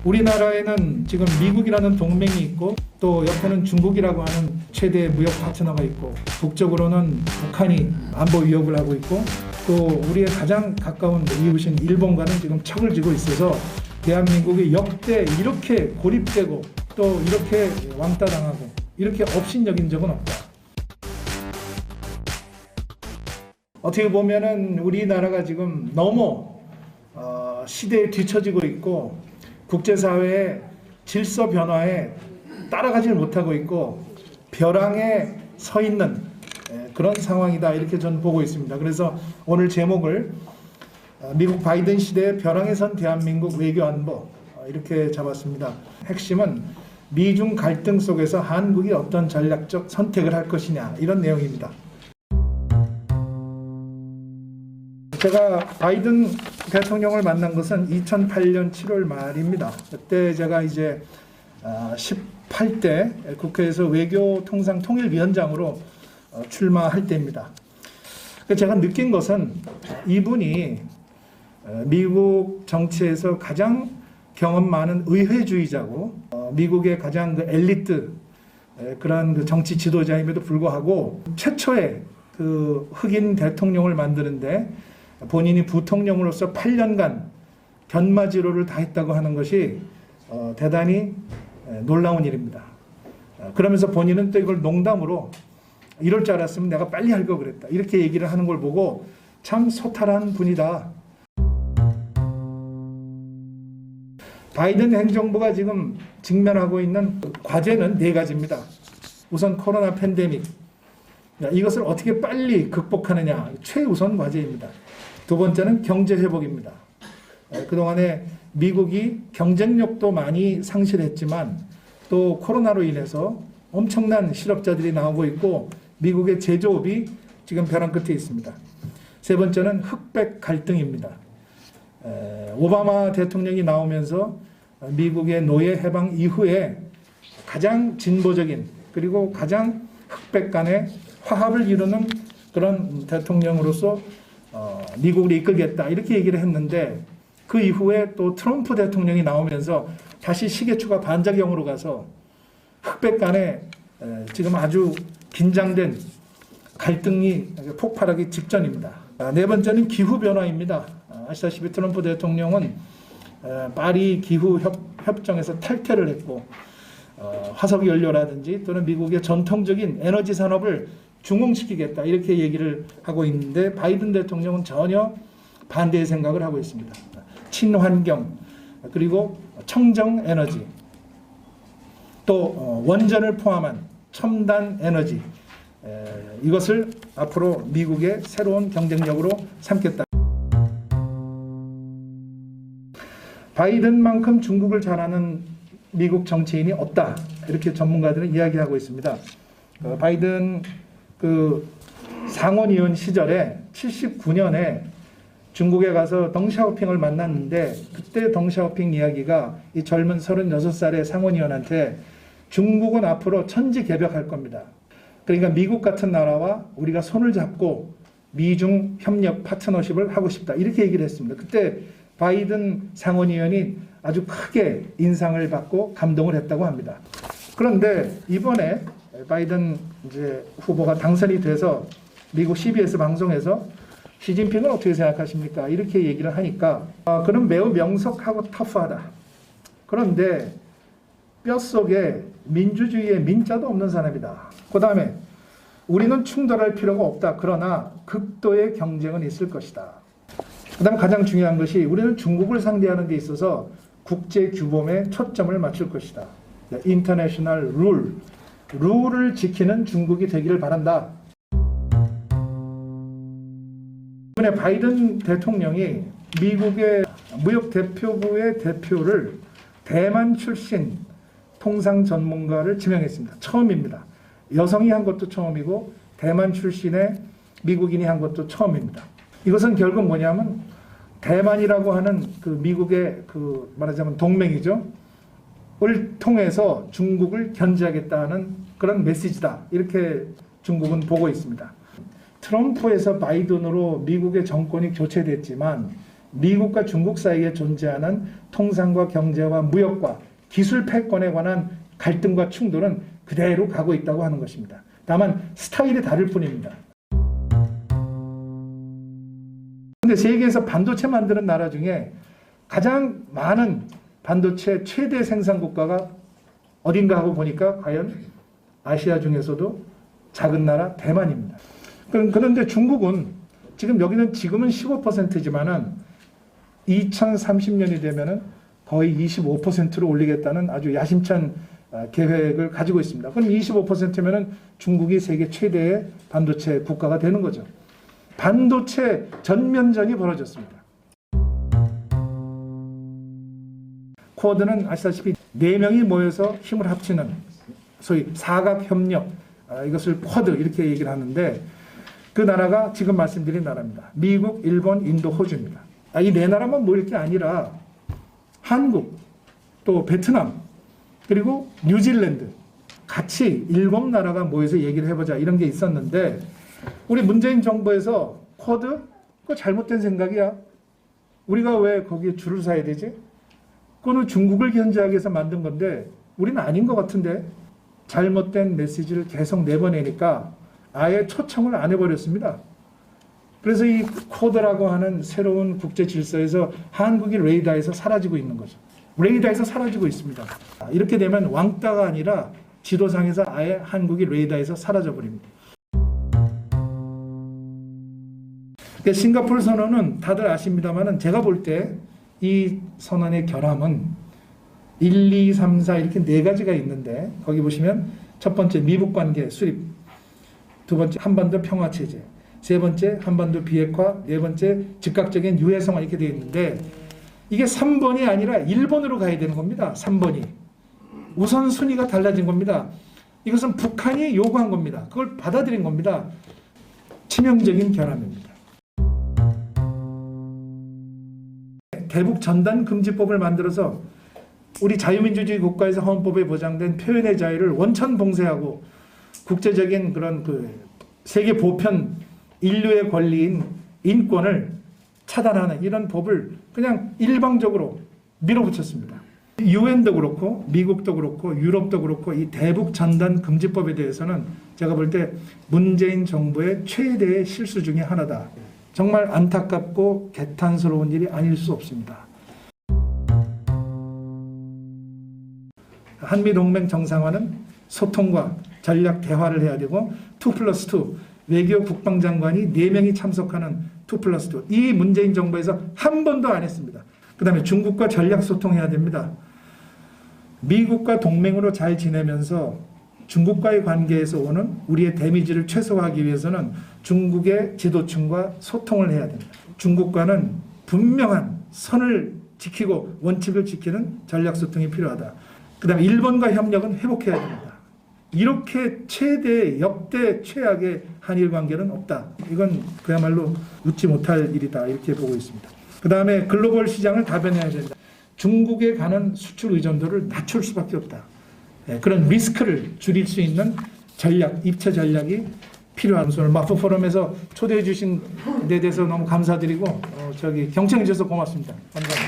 우리나라에는 지금 미국이라는 동맹이 있고 또 옆에는 중국이라고 하는 최대 무역 파트너가 있고 북쪽으로는 북한이 안보 위협을 하고 있고 또 우리의 가장 가까운 이웃인 일본과는 지금 척을 지고 있어서 대한민국이 역대 이렇게 고립되고 또 이렇게 왕따당하고 이렇게 업신여긴 적은 없다. 어떻게 보면은 우리나라가 지금 너무 시대에 뒤처지고 있고 국제사회의 질서 변화에 따라가질 못하고 있고 벼랑에 서 있는 그런 상황이다 이렇게 저는 보고 있습니다. 그래서 오늘 제목을 미국 바이든 시대의 벼랑에 선 대한민국 외교안보 이렇게 잡았습니다. 핵심은 미중 갈등 속에서 한국이 어떤 전략적 선택을 할 것이냐 이런 내용입니다. 제가 바이든 대통령을 만난 것은 2008년 7월 말입니다. 그때 제가 이제 18대 국회에서 외교통상통일위원장으로 출마할 때입니다. 제가 느낀 것은 이분이 미국 정치에서 가장 경험 많은 의회주의자고 미국의 가장 엘리트 그런 정치 지도자임에도 불구하고 최초의 그 흑인 대통령을 만드는데 본인이 부통령으로서 8년간 견마지로를 다했다고 하는 것이 대단히 놀라운 일입니다. 그러면서 본인은 또 이걸 농담으로 이럴 줄 알았으면 내가 빨리 할 거 그랬다. 이렇게 얘기를 하는 걸 보고 참 소탈한 분이다. 바이든 행정부가 지금 직면하고 있는 과제는 4가지입니다. 우선 코로나 팬데믹. 이것을 어떻게 빨리 극복하느냐. 최우선 과제입니다. 두 번째는 경제 회복입니다. 그동안에 미국이 경쟁력도 많이 상실했지만 또 코로나로 인해서 엄청난 실업자들이 나오고 있고 미국의 제조업이 지금 벼랑 끝에 있습니다. 세 번째는 흑백 갈등입니다. 오바마 대통령이 나오면서 미국의 노예 해방 이후에 가장 진보적인 그리고 가장 흑백 간의 화합을 이루는 그런 대통령으로서 미국을 이끌겠다 이렇게 얘기를 했는데 그 이후에 또 트럼프 대통령이 나오면서 다시 시계추가 반작용으로 가서 흑백 간에 지금 아주 긴장된 갈등이 폭발하기 직전입니다. 네 번째는 기후변화입니다. 아시다시피 트럼프 대통령은 파리 기후협정에서 탈퇴를 했고 화석연료라든지 또는 미국의 전통적인 에너지 산업을 중흥시키겠다 이렇게 얘기를 하고 있는데 바이든 대통령은 전혀 반대의 생각을 하고 있습니다. 친환경 그리고 청정 에너지 또 원전을 포함한 첨단 에너지 이것을 앞으로 미국의 새로운 경쟁력으로 삼겠다. 바이든만큼 중국을 잘 아는 미국 정치인이 없다 이렇게 전문가들은 이야기하고 있습니다. 바이든 그 상원의원 시절에 79년에 중국에 가서 덩샤오핑을 만났는데 그때 덩샤오핑 이야기가 이 젊은 36살의 상원의원한테 중국은 앞으로 천지개벽할 겁니다. 그러니까 미국 같은 나라와 우리가 손을 잡고 미중 협력 파트너십을 하고 싶다 이렇게 얘기를 했습니다. 그때 바이든 상원의원이 아주 크게 인상을 받고 감동을 했다고 합니다. 그런데 이번에 바이든 이제 후보가 당선이 돼서 미국 CBS 방송에서 시진핑은 어떻게 생각하십니까? 이렇게 얘기를 하니까 그는 매우 명석하고 터프하다. 그런데 뼛속에 민주주의의 민자도 없는 사람이다. 그 다음에 우리는 충돌할 필요가 없다. 그러나 극도의 경쟁은 있을 것이다. 그 다음에 가장 중요한 것이 우리는 중국을 상대하는 데 있어서 국제 규범에 초점을 맞출 것이다. 인터내셔널 룰을 지키는 중국이 되기를 바란다. 이번에 바이든 대통령이 미국의 무역대표부의 대표를 대만 출신 통상 전문가를 지명했습니다. 처음입니다. 여성이 한 것도 처음이고 대만 출신의 미국인이 한 것도 처음입니다. 이것은 결국 뭐냐면 대만이라고 하는 그 미국의 그 말하자면 동맹이죠. 을 통해서 중국을 견제하겠다는 그런 메시지다. 이렇게 중국은 보고 있습니다. 트럼프에서 바이든으로 미국의 정권이 교체됐지만 미국과 중국 사이에 존재하는 통상과 경제와 무역과 기술 패권에 관한 갈등과 충돌은 그대로 가고 있다고 하는 것입니다. 다만 스타일이 다를 뿐입니다. 그런데 세계에서 반도체 만드는 나라 중에 가장 많은 반도체 최대 생산 국가가 어딘가 하고 보니까 과연 아시아 중에서도 작은 나라 대만입니다. 그런데 중국은 지금은 15%지만은 2030년이 되면은 거의 25%로 올리겠다는 아주 야심찬 계획을 가지고 있습니다. 그럼 25%면은 중국이 세계 최대의 반도체 국가가 되는 거죠. 반도체 전면전이 벌어졌습니다. 쿼드는 아시다시피 4명이 모여서 힘을 합치는 소위 사각협력, 이것을 쿼드 이렇게 얘기를 하는데 그 나라가 지금 말씀드린 나라입니다. 미국, 일본, 인도, 호주입니다. 이 4나라만 모일 게 아니라 한국, 또 베트남, 그리고 뉴질랜드 같이 7나라가 모여서 얘기를 해보자 이런 게 있었는데 우리 문재인 정부에서 쿼드? 그거 잘못된 생각이야. 우리가 왜 거기에 줄을 서야 되지? 그거는 중국을 견제하기 위해서 만든 건데 우리는 아닌 것 같은데 잘못된 메시지를 계속 내보내니까 아예 초청을 안 해버렸습니다. 그래서 이 쿼드라고 하는 새로운 국제 질서에서 한국이 레이더에서 사라지고 있는 거죠. 레이더에서 사라지고 있습니다. 이렇게 되면 왕따가 아니라 지도상에서 아예 한국이 레이더에서 사라져버립니다. 싱가포르 선언은 다들 아십니다만 제가 볼 때 이 선언의 결함은 1, 2, 3, 4 이렇게 4가지가 있는데 거기 보시면 첫 번째 미북 관계 수립, 두 번째 한반도 평화체제, 세 번째 한반도 비핵화, 네 번째 즉각적인 유해성화 이렇게 되어 있는데 이게 3번이 아니라 1번으로 가야 되는 겁니다. 3번이. 우선순위가 달라진 겁니다. 이것은 북한이 요구한 겁니다. 그걸 받아들인 겁니다. 치명적인 결함입니다. 대북 전단 금지법을 만들어서 우리 자유민주주의 국가에서 헌법에 보장된 표현의 자유를 원천 봉쇄하고 국제적인 그런 세계 보편 인류의 권리인 인권을 차단하는 이런 법을 그냥 일방적으로 밀어붙였습니다. 유엔도 그렇고 미국도 그렇고 유럽도 그렇고 이 대북 전단 금지법에 대해서는 제가 볼 때 문재인 정부의 최대의 실수 중에 하나다. 정말 안타깝고 개탄스러운 일이 아닐 수 없습니다. 한미동맹 정상화는 소통과 전략 대화를 해야 되고 2+2 외교 국방장관이 4명이 참석하는 2+2 이 문재인 정부에서 한 번도 안 했습니다. 그 다음에 중국과 전략 소통해야 됩니다. 미국과 동맹으로 잘 지내면서 중국과의 관계에서 오는 우리의 데미지를 최소화하기 위해서는 중국의 지도층과 소통을 해야 됩니다. 중국과는 분명한 선을 지키고 원칙을 지키는 전략 소통이 필요하다. 그 다음에 일본과 협력은 회복해야 됩니다. 이렇게 최대 역대 최악의 한일 관계는 없다. 이건 그야말로 웃지 못할 일이다. 이렇게 보고 있습니다. 그 다음에 글로벌 시장을 다변해야 된다. 중국에 가는 수출 의존도를 낮출 수밖에 없다. 그런 리스크를 줄일 수 있는 전략, 입체 전략이 필요한 오늘 마포 포럼에서 초대해 주신 데 대해서 너무 감사드리고 경청해 주셔서 고맙습니다. 감사합니다.